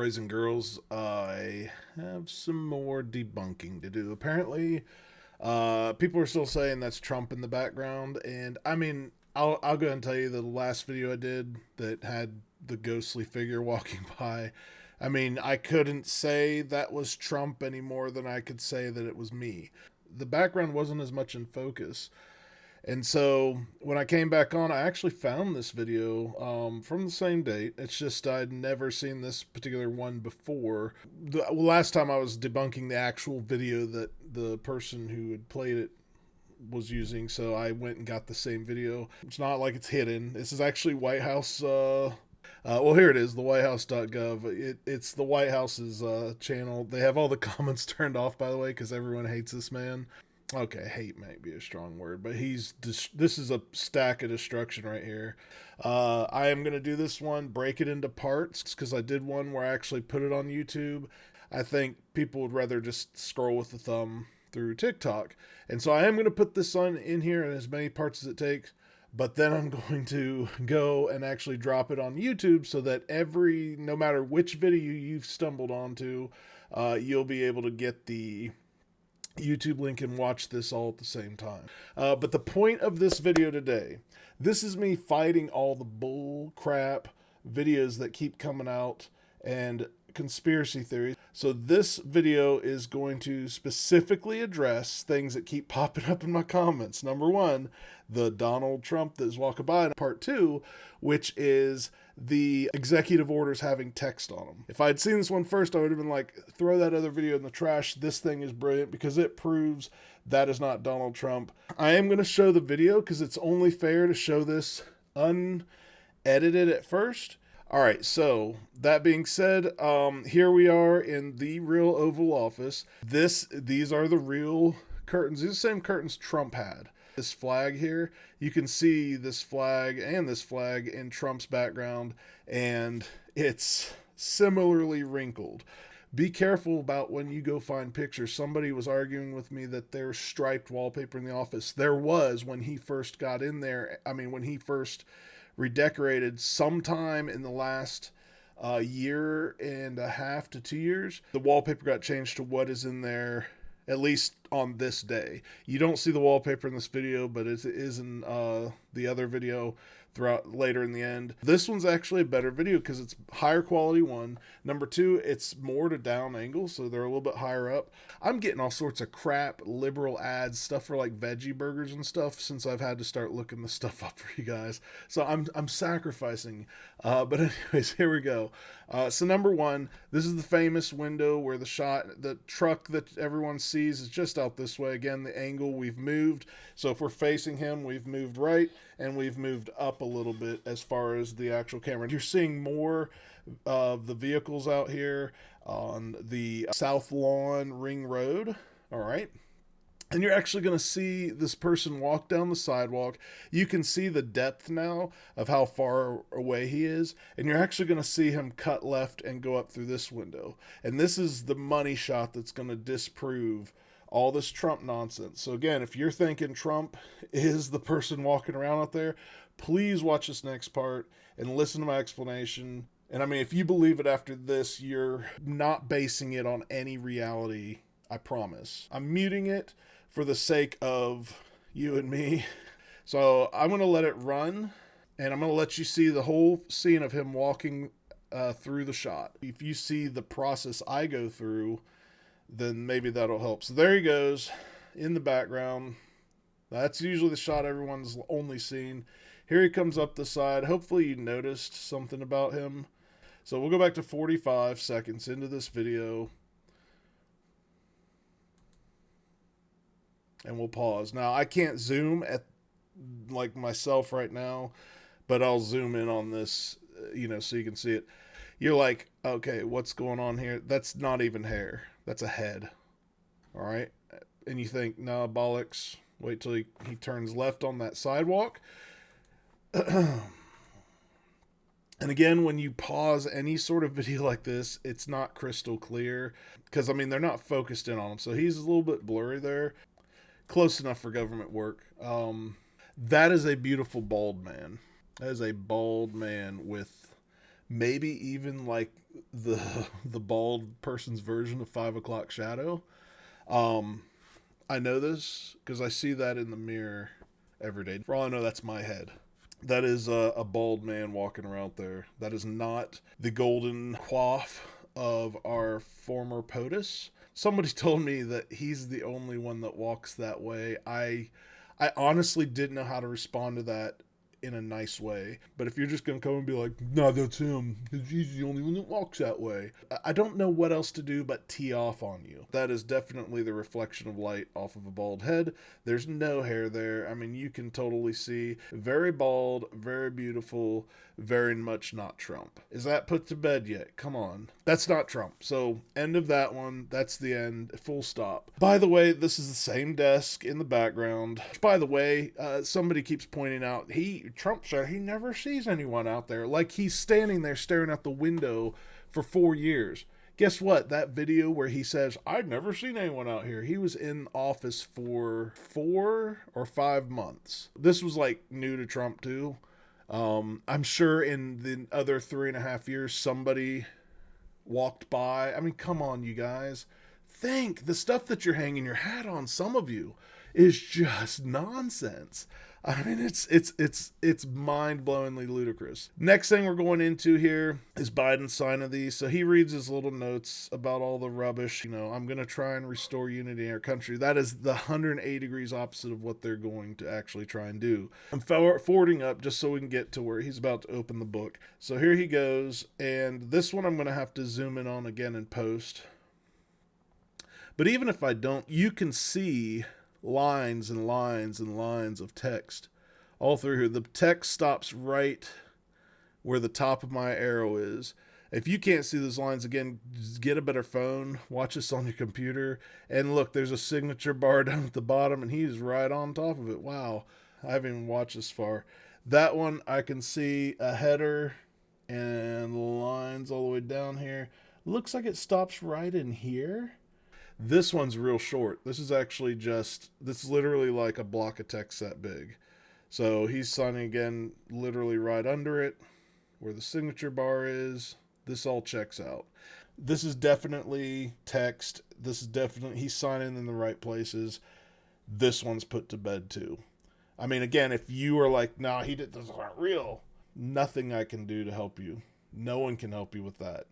boys and girls, I have some more debunking to do. Apparently, people are still saying that's Trump in the background, and I mean, I'll go ahead and tell you the last video I did that had the ghostly figure walking by. I mean, I couldn't say that was Trump any more than I could say that it was me. The background wasn't as much in focus. And so when I came back on, I actually found this video from the same date. It's just I'd never seen this particular one before. The last time I was debunking the actual video that the person who had played it was using, so I went and got the same video. It's not like it's hidden. This is actually White House. Well, here it is, the whitehouse.gov. It's the White House's channel. They have all the comments turned off, by the way, because everyone hates this man. Okay, hate might be a strong word, but this is a stack of destruction right here. I am going to do this one, break it into parts, because I did one where I actually put it on YouTube. I think people would rather just scroll with the thumb through TikTok. And so I am going to put this on in here in as many parts as it takes, but then I'm going to go and actually drop it on YouTube so that no matter which video you've stumbled onto, you'll be able to get the YouTube link and watch this all at the same time. But the point of this video today, this is me fighting all the bull crap videos that keep coming out and conspiracy theories. So this video is going to specifically address things that keep popping up in my comments. Number one, the Donald Trump that's walking by. Part two, which is the executive orders having text on them. If I'd seen this one first, I would have been like, throw that other video in the trash. This thing is brilliant because it proves that is not Donald Trump. I am going to show the video because it's only fair to show this unedited at first. All right, so that being said, here we are in the real Oval Office. These are the real curtains. These are the same curtains Trump had. This flag here, you can see this flag and this flag in Trump's background, and it's similarly wrinkled. Be careful about when you go find pictures. Somebody was arguing with me that there's striped wallpaper in the office. There was when he first got in there. I mean, when he first redecorated sometime in the last year and a half to 2 years. The wallpaper got changed to what is in there, at least on this day. You don't see the wallpaper in this video, but it is in the other video throughout later in the end. This one's actually a better video because it's higher quality, one. Number two, it's more to down angle, so they're a little bit higher up. I'm getting all sorts of crap, liberal ads, stuff for like veggie burgers and stuff since I've had to start looking this stuff up for you guys. So I'm sacrificing. But anyways, here we go. So number one, this is the famous window where the truck that everyone sees is just out this way. Again, the angle we've moved. So if we're facing him, we've moved right and we've moved up a little bit as far as the actual camera. You're seeing more of the vehicles out here on the South Lawn Ring Road. All right. And you're actually going to see this person walk down the sidewalk. You can see the depth now of how far away he is. And you're actually going to see him cut left and go up through this window. And this is the money shot that's going to disprove all this Trump nonsense. So again, if you're thinking Trump is the person walking around out there, please watch this next part and listen to my explanation. And I mean, if you believe it after this, you're not basing it on any reality, I promise. I'm muting it for the sake of you and me. So I'm going to let it run, and I'm going to let you see the whole scene of him walking through the shot. If you see the process I go through, then maybe that'll help. So there he goes in the background. That's usually the shot everyone's only seen. Here he comes up the side. Hopefully you noticed something about him. So we'll go back to 45 seconds into this video. And we'll pause. Now, I can't zoom at like myself right now, but I'll zoom in on this, so you can see it. You're like, okay, what's going on here? That's not even hair. That's a head. All right. And you think, nah, bollocks. Wait till he turns left on that sidewalk. And again, when you pause any sort of video like this, it's not crystal clear because, I mean, they're not focused in on him. So he's a little bit blurry there. Close enough for government work. That is a beautiful bald man. That is a bald man with maybe even like the the bald person's version of 5 o'clock shadow. Um, I know this because I see that in the mirror every day. For all I know, that's my head. That is a bald man walking around there. That is not the golden coif of our former POTUS. Somebody told me that he's the only one that walks that way. I honestly didn't know how to respond to that in a nice way. But if you're just gonna come and be like, "No, that's him. He's the only one that walks that way," I don't know what else to do but tee off on you. That is definitely the reflection of light off of a bald head. There's no hair there. I mean, you can totally see. Very bald, very beautiful, very much not Trump. Is that put to bed yet? Come on. That's not Trump. So, end of that one. That's the end. Full stop. By the way, this is the same desk in the background. By the way, somebody keeps pointing out, Trump said he never sees anyone out there. Like he's standing there staring out the window for 4 years. Guess what? That video where he says, "I'd never seen anyone out here," he was in office for 4 or 5 months. This was like new to Trump, too. I'm sure in the other 3.5 years, somebody walked by. I mean, come on, you guys. Think the stuff that you're hanging your hat on, some of you, is just nonsense. I mean, it's mind-blowingly ludicrous. Next thing we're going into here is Biden signing these. So he reads his little notes about all the rubbish. I'm going to try and restore unity in our country. That is the 180 degrees opposite of what they're going to actually try and do. I'm forwarding up just so we can get to where he's about to open the book. So here he goes. And this one I'm going to have to zoom in on again in post. But even if I don't, you can see lines and lines and lines of text all through here. The text stops right where the top of my arrow is. If you can't see those lines, again, get a better phone, watch this on your computer, and look, there's a signature bar down at the bottom, and he's right on top of it. Wow, I haven't even watched this far. That one, I can see a header and lines all the way down here. Looks like it stops right in here. This one's real short. This is literally like a block of text that big. So he's signing again, literally right under it, where the signature bar is. This all checks out. This is definitely text. He's signing in the right places. This one's put to bed too. I mean, again, if you are like, "Nah, this is not real," nothing I can do to help you. No one can help you with that.